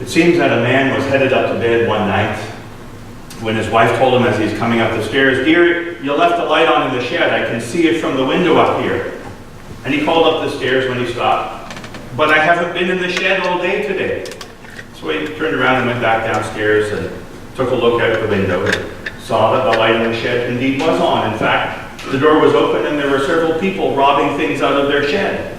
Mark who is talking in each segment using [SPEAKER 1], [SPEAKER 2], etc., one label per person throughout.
[SPEAKER 1] It seems that a man was headed up to bed one night when his wife told him as he's coming up the stairs, "Dear, you left the light on in the shed. I can see it from the window up here." And he called up the stairs when he stopped. "But I haven't been in the shed all day today." So he turned around and went back downstairs and took a look out the window and saw that the light in the shed indeed was on. In fact, the door was open and there were several people robbing things out of their shed.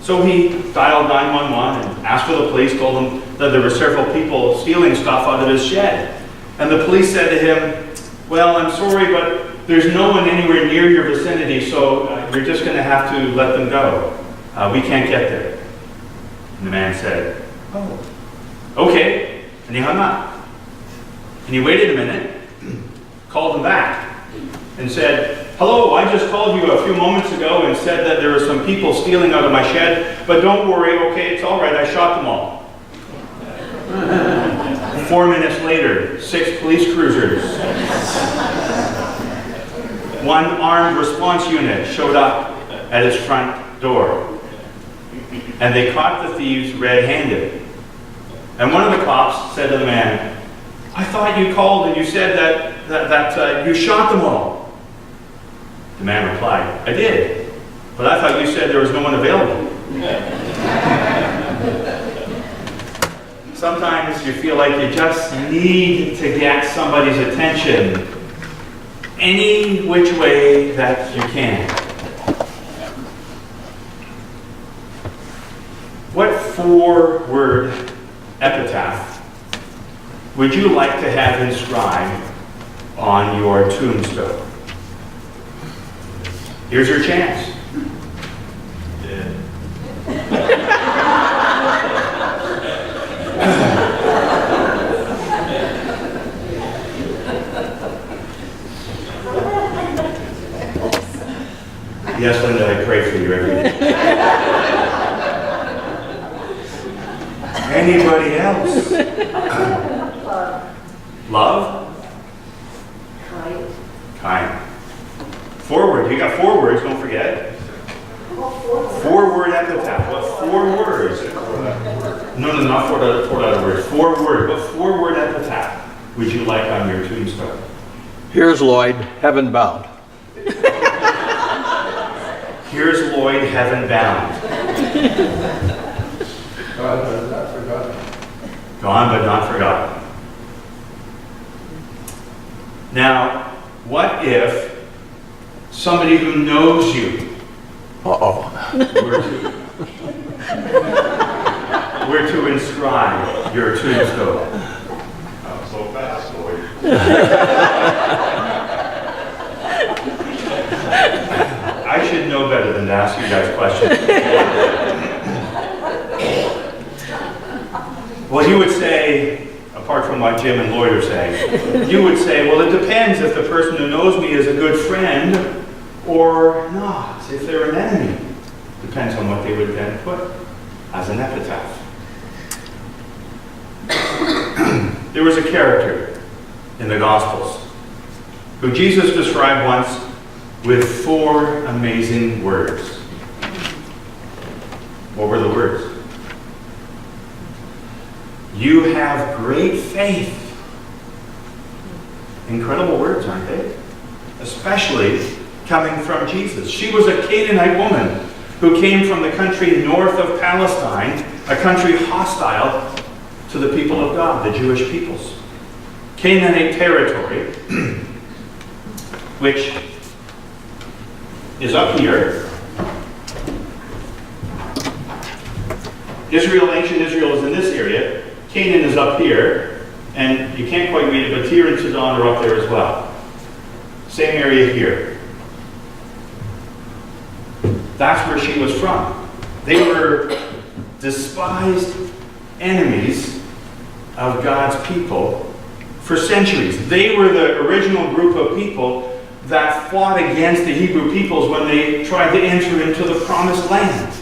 [SPEAKER 1] So he dialed 911 and asked for the police, told them that there were several people stealing stuff out of his shed. And the police said to him, "Well, I'm sorry, but there's no one anywhere near your vicinity, so you're just going to have to let them go. We can't get there." And the man said, "Oh, okay." And he hung up. And he waited a minute, called him back, and said, "Hello, I just called you a few moments ago and said that there were some people stealing out of my shed, but don't worry, okay, it's all right, I shot them all." 4 minutes later, 6 police cruisers, 1 armed response unit showed up at his front door. And they caught the thieves red-handed. And one of the cops said to the man, "I thought you called and you said that you shot them all." The man replied, "I did, but I thought you said there was no one available." Sometimes you feel like you just need to get somebody's attention any which way that you can. What 4-word epitaph would you like to have inscribed on your tombstone? Here's your chance. Yes, Linda, I pray for you every day. Anybody else? Love? Kind. 4-word. You got 4 words, don't forget. 4-word epitaph. What 4 words? No, not 4 other words. 4 words. What 4-word epitaph would you like on your tombstone?
[SPEAKER 2] Here's Lloyd, heaven bound.
[SPEAKER 1] Here's Lloyd, heaven bound.
[SPEAKER 3] Gone but not forgotten.
[SPEAKER 1] Gone but not forgotten. Now, what if somebody who knows you were to inscribe your tombstone?
[SPEAKER 3] I'm so fast, Lloyd.
[SPEAKER 1] I should know better than to ask you guys questions. Well, you would say, apart from what Jim and Lloyd are saying, you would say, well, it depends if the person who knows me is a good friend or not, if they're an enemy. Depends on what they would then put as an epitaph. There was a character in the Gospels who Jesus described once with 4 amazing words. What were the words? You have great faith. Incredible words, aren't they? Especially coming from Jesus. She was a Canaanite woman who came from the country north of Palestine, a country hostile to the people of God, the Jewish peoples. Canaanite territory, which is up here. Israel, ancient Israel is in this area. Canaan is up here, and you can't quite read it, but Tyre and Sidon are up there as well. Same area here. That's where she was from. They were despised enemies of God's people for centuries. They were the original group of people that fought against the Hebrew peoples when they tried to enter into the promised land.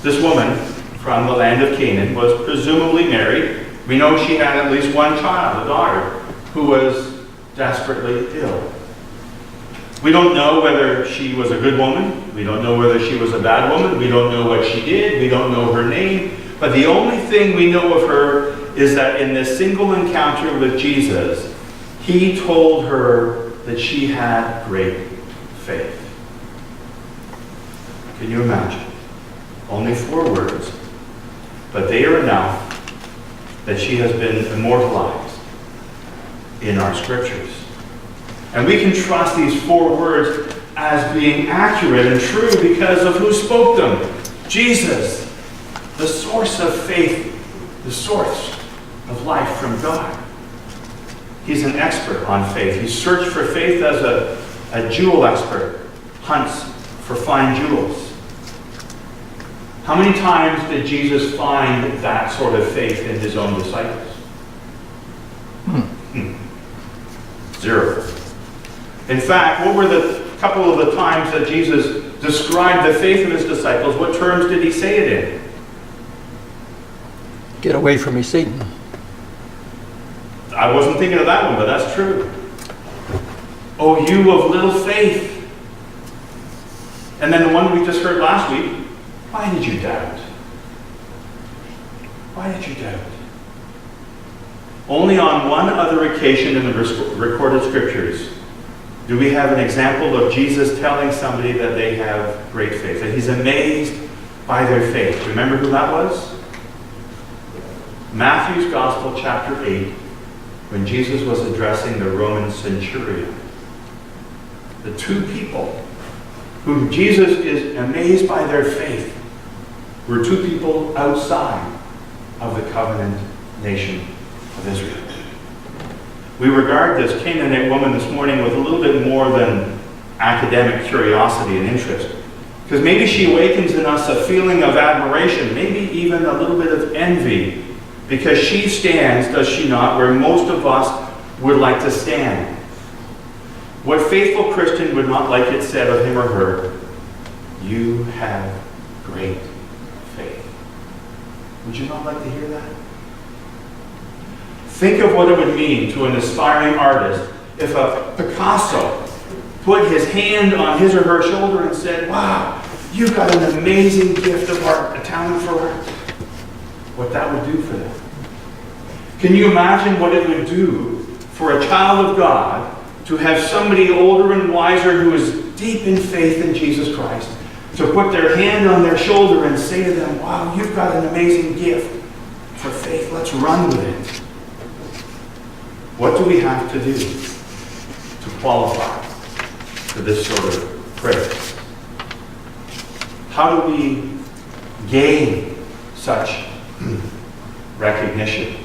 [SPEAKER 1] This woman from the land of Canaan was presumably married. We know she had at least one child, a daughter, who was desperately ill. We don't know whether she was a good woman. We don't know whether she was a bad woman. We don't know what she did. We don't know her name. But the only thing we know of her is that in this single encounter with Jesus, he told her that she had great faith. Can you imagine? Only 4 words, but they are enough that she has been immortalized in our scriptures. And we can trust these 4 words as being accurate and true because of who spoke them. Jesus, the source of faith, the source of life from God. He's an expert on faith. He searched for faith as a jewel expert hunts for fine jewels. How many times did Jesus find that sort of faith in his own disciples? 0. In fact, what were the couple of the times that Jesus described the faith of his disciples? What terms did he say it in?
[SPEAKER 2] Get away from me, Satan.
[SPEAKER 1] I wasn't thinking of that one, but that's true. Oh, you of little faith. And then the one we just heard last week, why did you doubt? Why did you doubt? Only on one other occasion in the recorded scriptures do we have an example of Jesus telling somebody that they have great faith, that he's amazed by their faith. Remember who that was? Matthew's Gospel, chapter 8, when Jesus was addressing the Roman centurion. The 2 people whom Jesus is amazed by their faith were 2 people outside of the covenant nation of Israel. We regard this Canaanite woman this morning with a little bit more than academic curiosity and interest, because maybe she awakens in us a feeling of admiration, maybe even a little bit of envy, because she stands, does she not, where most of us would like to stand. What faithful Christian would not like it said of him or her? You have great faith. Would you not like to hear that? Think of what it would mean to an aspiring artist if a Picasso put his hand on his or her shoulder and said, wow, you've got an amazing gift of art, a talent for art. What that would do for them. Can you imagine what it would do for a child of God to have somebody older and wiser who is deep in faith in Jesus Christ to put their hand on their shoulder and say to them, wow, you've got an amazing gift for faith. Let's run with it. What do we have to do to qualify for this sort of praise? How do we gain such recognition?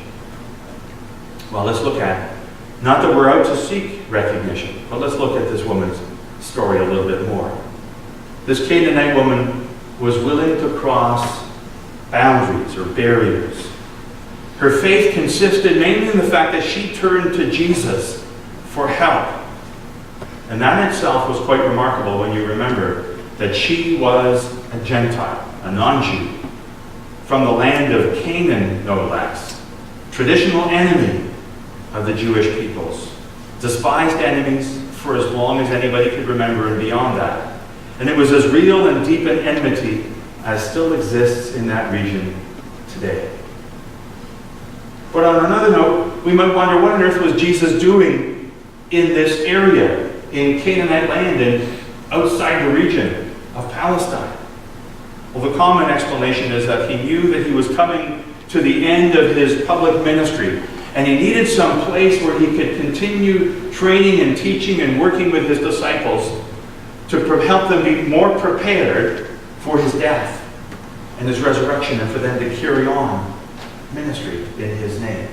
[SPEAKER 1] Well, let's look at, not that we're out to seek recognition, but let's look at this woman's story a little bit more. This Canaanite woman was willing to cross boundaries or barriers. Her faith consisted mainly in the fact that she turned to Jesus for help. And that in itself was quite remarkable when you remember that she was a Gentile, a non-Jew, from the land of Canaan, no less, traditional enemy of the Jewish peoples, despised enemies for as long as anybody could remember and beyond that. And it was as real and deep an enmity as still exists in that region today. But on another note, we might wonder, what on earth was Jesus doing in this area, in Canaanite land and outside the region of Palestine? Well, the common explanation is that he knew that he was coming to the end of his public ministry, and he needed some place where he could continue training and teaching and working with his disciples to help them be more prepared for his death and his resurrection, and for them to carry on ministry in his name.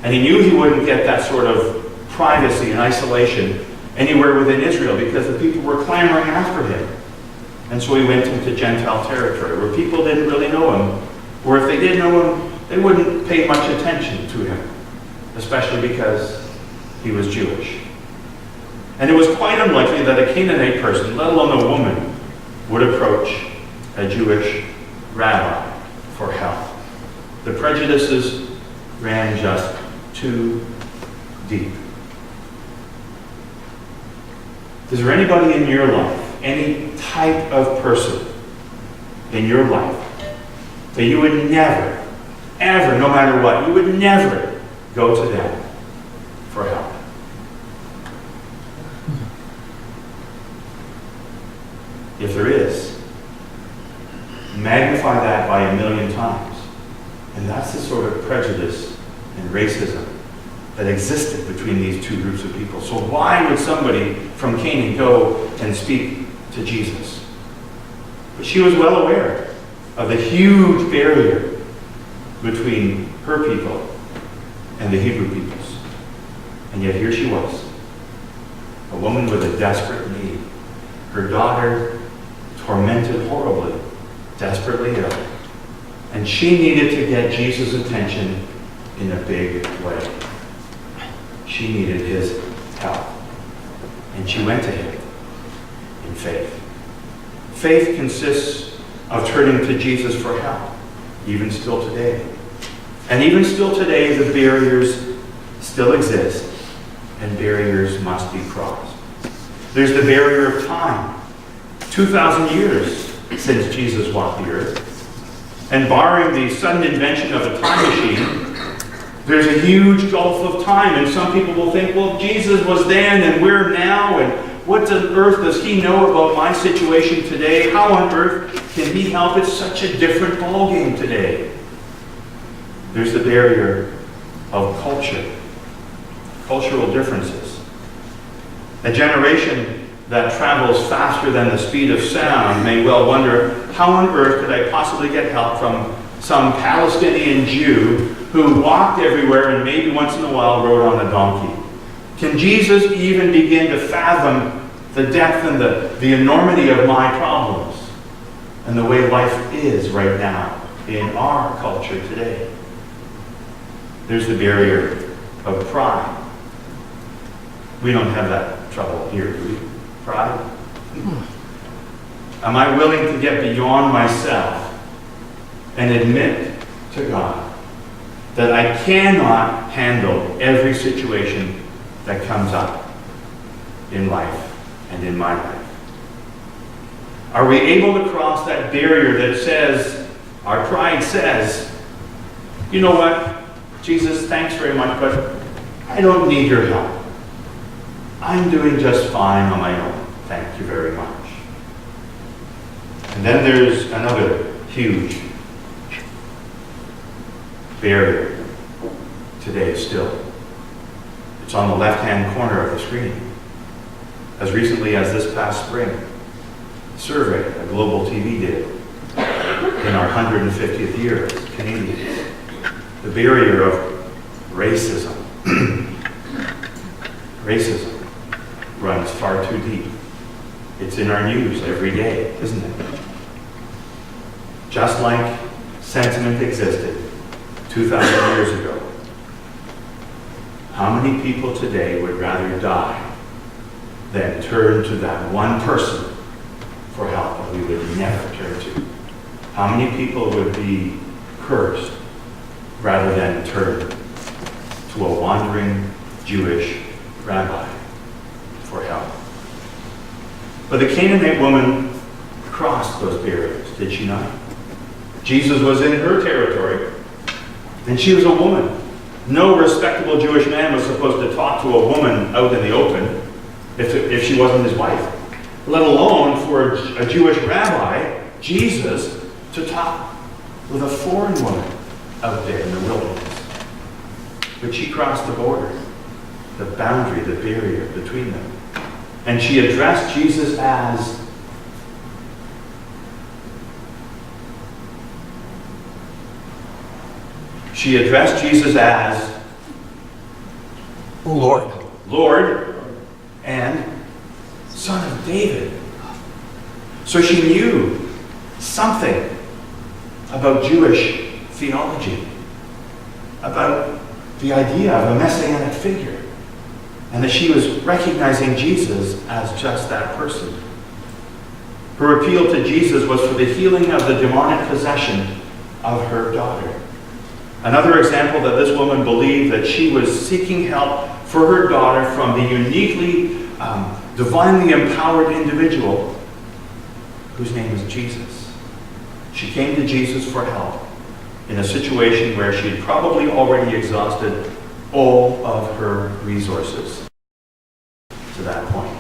[SPEAKER 1] And he knew he wouldn't get that sort of privacy and isolation anywhere within Israel, because the people were clamoring after him. And so he went into Gentile territory where people didn't really know him, or if they did know him, they wouldn't pay much attention to him, especially because he was Jewish. And it was quite unlikely that a Canaanite person, let alone a woman, would approach a Jewish rabbi for help. The prejudices ran just too deep. Is there anybody in your life, any type of person in your life, that you would never, ever, no matter what, you would never go to them for help. If there is, magnify that by 1,000,000 times. And that's the sort of prejudice and racism that existed between these two groups of people. So why would somebody from Canaan go and speak to Jesus? But she was well aware of the huge barrier between her people and the Hebrew peoples. And yet here she was, a woman with a desperate need. Her daughter tormented horribly, desperately ill. And she needed to get Jesus' attention in a big way. She needed his help. And she went to him in faith. Faith consists of turning to Jesus for help, even still today. And even still today, the barriers still exist, and barriers must be crossed. There's the barrier of time. 2,000 years since Jesus walked the earth. And barring the sudden invention of a time machine, there's a huge gulf of time. And some people will think, well, Jesus was then and we're now, and what on earth does he know about my situation today? How on earth can he help? It's such a different ballgame today. There's the barrier of culture, cultural differences. A generation that travels faster than the speed of sound may well wonder, how on earth could I possibly get help from some Palestinian Jew who walked everywhere and maybe once in a while rode on a donkey? Can Jesus even begin to fathom the depth and the enormity of my problems and the way life is right now in our culture today? There's the barrier of pride. We don't have that trouble here, do we? Pride? Am I willing to get beyond myself and admit to God that I cannot handle every situation that comes up in life and in my life? Are we able to cross that barrier that says, our pride says, you know what, Jesus, thanks very much, but I don't need your help. I'm doing just fine on my own. Thank you very much. And then there's another huge barrier today still. It's on the left-hand corner of the screen. As recently as this past spring, a survey that Global TV did in our 150th year as Canadians. The barrier of racism. Racism runs far too deep. It's in our news every day, isn't it? Just like sentiment existed 2,000 years ago, how many people today would rather die than turn to that one person for help that we would never turn to? How many people would be cursed rather than turn to a wandering Jewish rabbi for help? But the Canaanite woman crossed those barriers, did she not? Jesus was in her territory, and she was a woman. No respectable Jewish man was supposed to talk to a woman out in the open if she wasn't his wife, let alone for a Jewish rabbi, Jesus, to talk with a foreign woman out there in the wilderness. But she crossed the border, the boundary, the barrier between them. And she addressed Jesus as
[SPEAKER 2] Lord.
[SPEAKER 1] Lord and Son of David. So she knew something about Jewish theology, about the idea of a messianic figure, and that she was recognizing Jesus as just that person. Her appeal to Jesus was for the healing of the demonic possession of her daughter. Another example that this woman believed that she was seeking help for her daughter from the uniquely, divinely empowered individual whose name is Jesus. She came to Jesus for help, in a situation where she had probably already exhausted all of her resources to that point,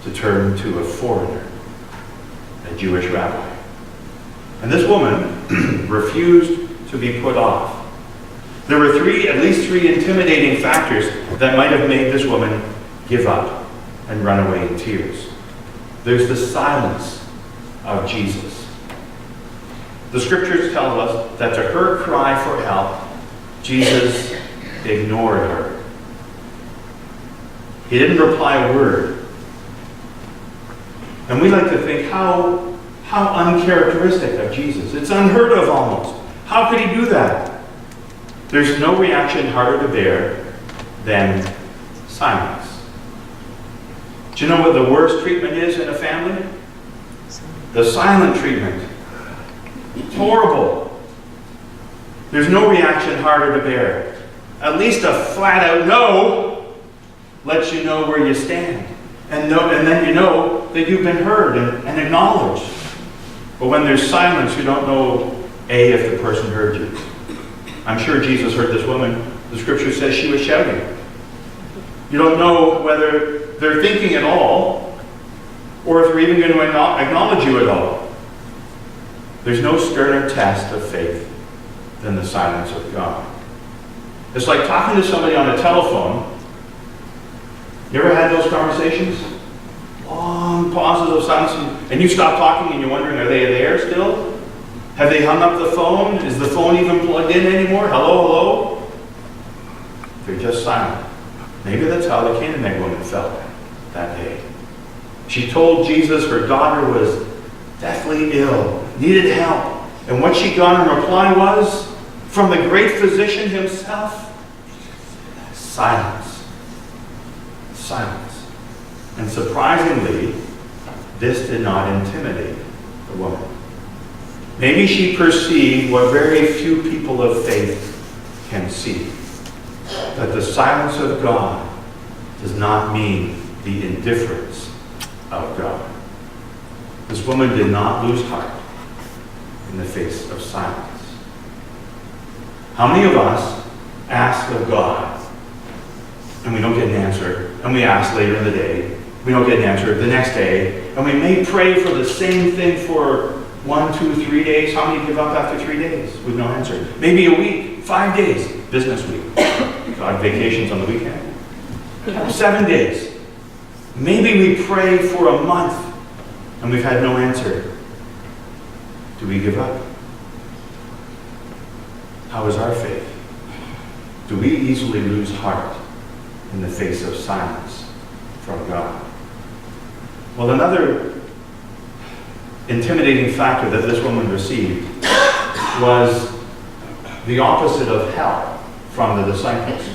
[SPEAKER 1] to turn to a foreigner, a Jewish rabbi. And this woman refused to be put off. There were at least three intimidating factors that might have made this woman give up and run away in tears. There's the silence of Jesus. The scriptures tell us that to her cry for help, Jesus ignored her. He didn't reply a word. And we like to think how uncharacteristic of Jesus. It's unheard of almost. How could he do that? There's no reaction harder to bear than silence. Do you know what the worst treatment is in a family? The silent treatment. It's horrible. There's no reaction harder to bear. At least a flat-out no lets you know where you stand. And then you know that you've been heard and acknowledged. But when there's silence, you don't know, A, if the person heard you. I'm sure Jesus heard this woman. The scripture says she was shouting. You don't know whether they're thinking at all, or if they're even going to acknowledge you at all. There's no sterner test of faith than the silence of God. It's like talking to somebody on a telephone. You ever had those conversations? Long pauses of silence, and you stop talking and you're wondering, are they there still? Have they hung up the phone? Is the phone even plugged in anymore? Hello, hello? They're just silent. Maybe that's how the Canaanite woman felt that day. She told Jesus her daughter was deathly ill, needed help. And what she got in reply was, from the great physician himself, silence. Silence. And surprisingly, this did not intimidate the woman. Maybe she perceived what very few people of faith can see. That the silence of God does not mean the indifference of God. This woman did not lose heart in the face of silence. How many of us ask of God and we don't get an answer, and we ask later in the day, we don't get an answer the next day, and we may pray for the same thing for 1, 2, 3 days? How many give up after 3 days with no answer? Maybe a week, 5 days, business week. God, vacations on the weekend. 7 days. Maybe we pray for a month and we've had no answer. Do we give up? How is our faith? Do we easily lose heart in the face of silence from God? Well, another intimidating factor that this woman received was the opposite of help from the disciples.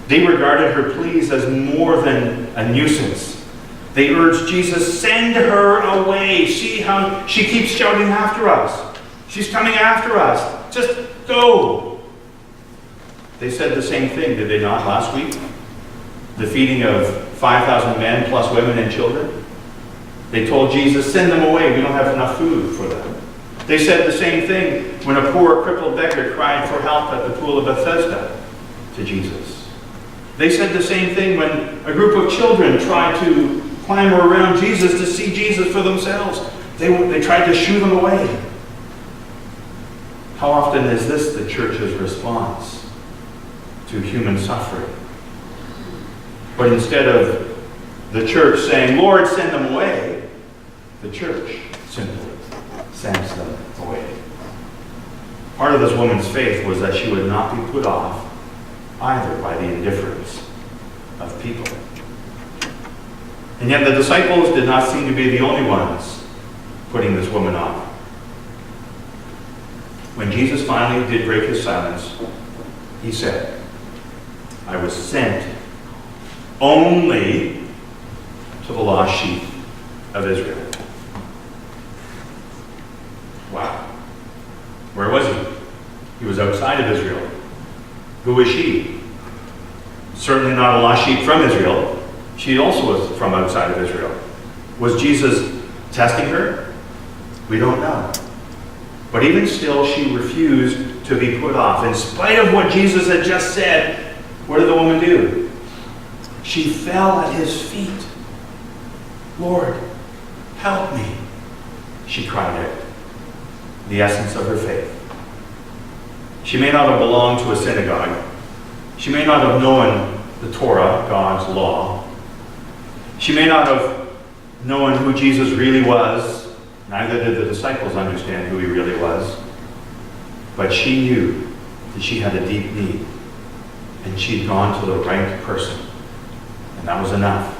[SPEAKER 1] They regarded her pleas as more than a nuisance. They urged Jesus, send her away. See how she keeps shouting after us. She's coming after us. Just go. They said the same thing, did they not, last week? The feeding of 5,000 men plus women and children. They told Jesus, send them away. We don't have enough food for them. They said the same thing when a poor crippled beggar cried for help at the pool of Bethesda to Jesus. They said the same thing when a group of children tried to clamber around Jesus to see Jesus for themselves. They tried to shoo them away. How often is this the church's response to human suffering? But instead of the church saying, Lord, send them away, the church simply sends them away. Part of this woman's faith was that she would not be put off either by the indifference of people. And yet the disciples did not seem to be the only ones putting this woman off. When Jesus finally did break his silence, he said, I was sent only to the lost sheep of Israel. Wow. Where was he? He was outside of Israel. Who was she? Certainly not a lost sheep from Israel. She also was from outside of Israel. Was Jesus testing her? We don't know. But even still, she refused to be put off. In spite of what Jesus had just said, what did the woman do? She fell at his feet. "Lord, help me," she cried out. The essence of her faith. She may not have belonged to a synagogue. She may not have known the Torah, God's law. She may not have known who Jesus really was. Neither did the disciples understand who he really was. But she knew that she had a deep need. And she'd gone to the right person. And that was enough.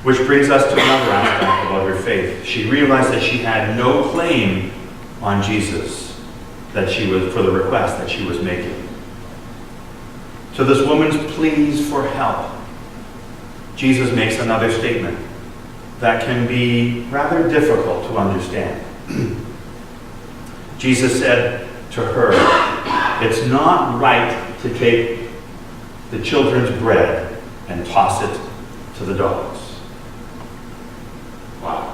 [SPEAKER 1] Which brings us to another aspect about her faith. She realized that she had no claim on Jesus for the request that she was making. To this woman's pleas for help, Jesus makes another statement that can be rather difficult to understand. Jesus said to her, "It's not right to take the children's bread and toss it to the dogs." Wow.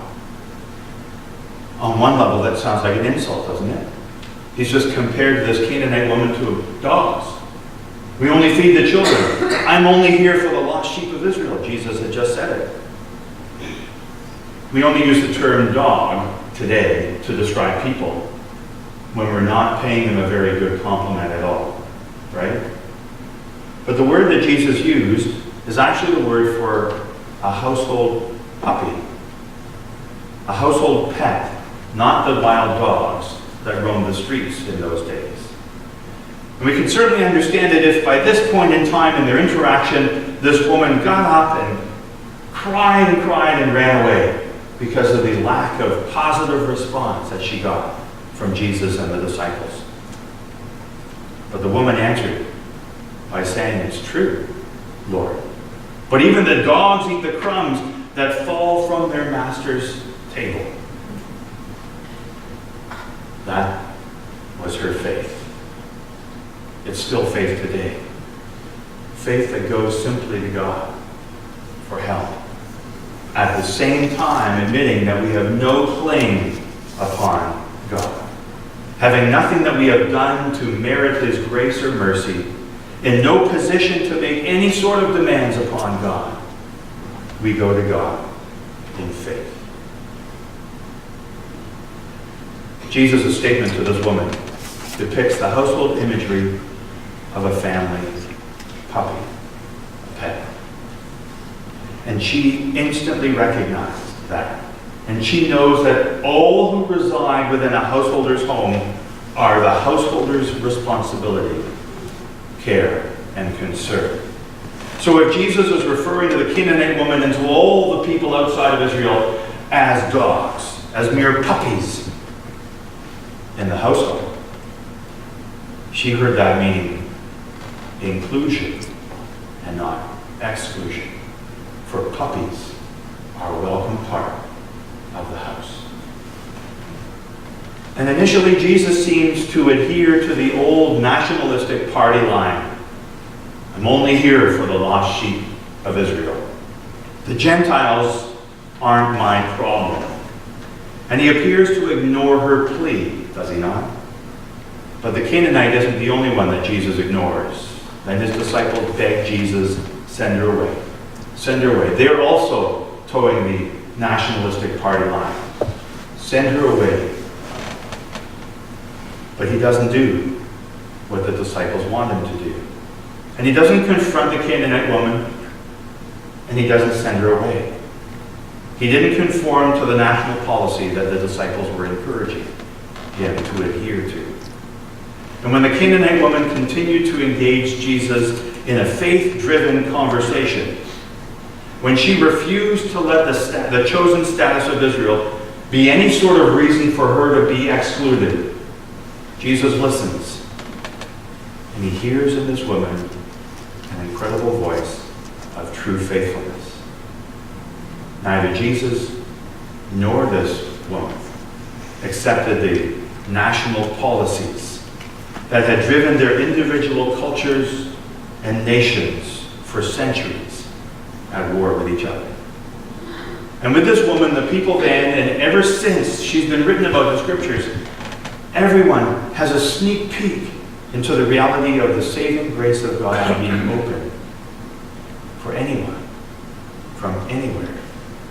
[SPEAKER 1] On one level, that sounds like an insult, doesn't it? He's just compared this Canaanite woman to dogs. "We only feed the children. I'm only here for the lost sheep of Israel." Jesus had just said it. We only use the term dog today to describe people when we're not paying them a very good compliment at all, right? But the word that Jesus used is actually the word for a household puppy, a household pet, not the wild dogs that roamed the streets in those days. And we can certainly understand it if by this point in time in their interaction, this woman got up and cried and ran away because of the lack of positive response that she got from Jesus and the disciples. But the woman answered by saying, "It's true, Lord. But even the dogs eat the crumbs that fall from their master's table." That was her faith. It's still faith today. Faith that goes simply to God for help. At the same time admitting that we have no claim upon God. Having nothing that we have done to merit his grace or mercy. In no position to make any sort of demands upon God. We go to God in faith. Jesus' statement to this woman depicts the household imagery of a family puppy, a pet. And she instantly recognized that. And she knows that all who reside within a householder's home are the householder's responsibility, care, and concern. So if Jesus is referring to the Canaanite woman and to all the people outside of Israel as dogs, as mere puppies in the household, she heard that meaning inclusion and not exclusion. For puppies are a welcome part of the house. And initially, Jesus seems to adhere to the old nationalistic party line. I'm only here for the lost sheep of Israel. The Gentiles aren't my problem. And he appears to ignore her plea, does he not? But the Canaanite isn't the only one that Jesus ignores. Then his disciples beg Jesus, "Send her away. Send her away." They're also towing the nationalistic party line. Send her away. But he doesn't do what the disciples want him to do. And he doesn't confront the Canaanite woman, and he doesn't send her away. He didn't conform to the national policy that the disciples were encouraging him to adhere to. And when the Canaanite woman continued to engage Jesus in a faith-driven conversation, when she refused to let the chosen status of Israel be any sort of reason for her to be excluded, Jesus listens. And he hears in this woman an incredible voice of true faithfulness. Neither Jesus nor this woman accepted the national policies that had driven their individual cultures and nations for centuries at war with each other. And with this woman, the people then, and ever since she's been written about in the scriptures, Everyone has a sneak peek into the reality of the saving grace of God being open for anyone from anywhere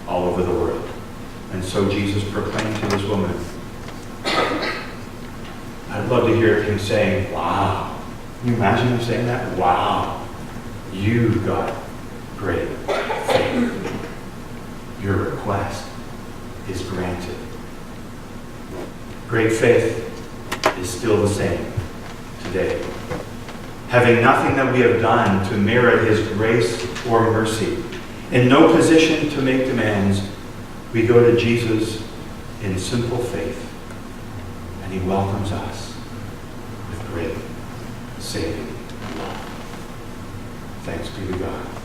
[SPEAKER 1] all over the world. And so Jesus proclaimed to this woman, I'd love to hear him saying, wow. Can you imagine him saying that? Wow. You've got great faith. Your request is granted. Great faith is still the same today. Having nothing that we have done to merit his grace or mercy, in no position to make demands, we go to Jesus in simple faith, and he welcomes us with great saving love. Thanks be to God.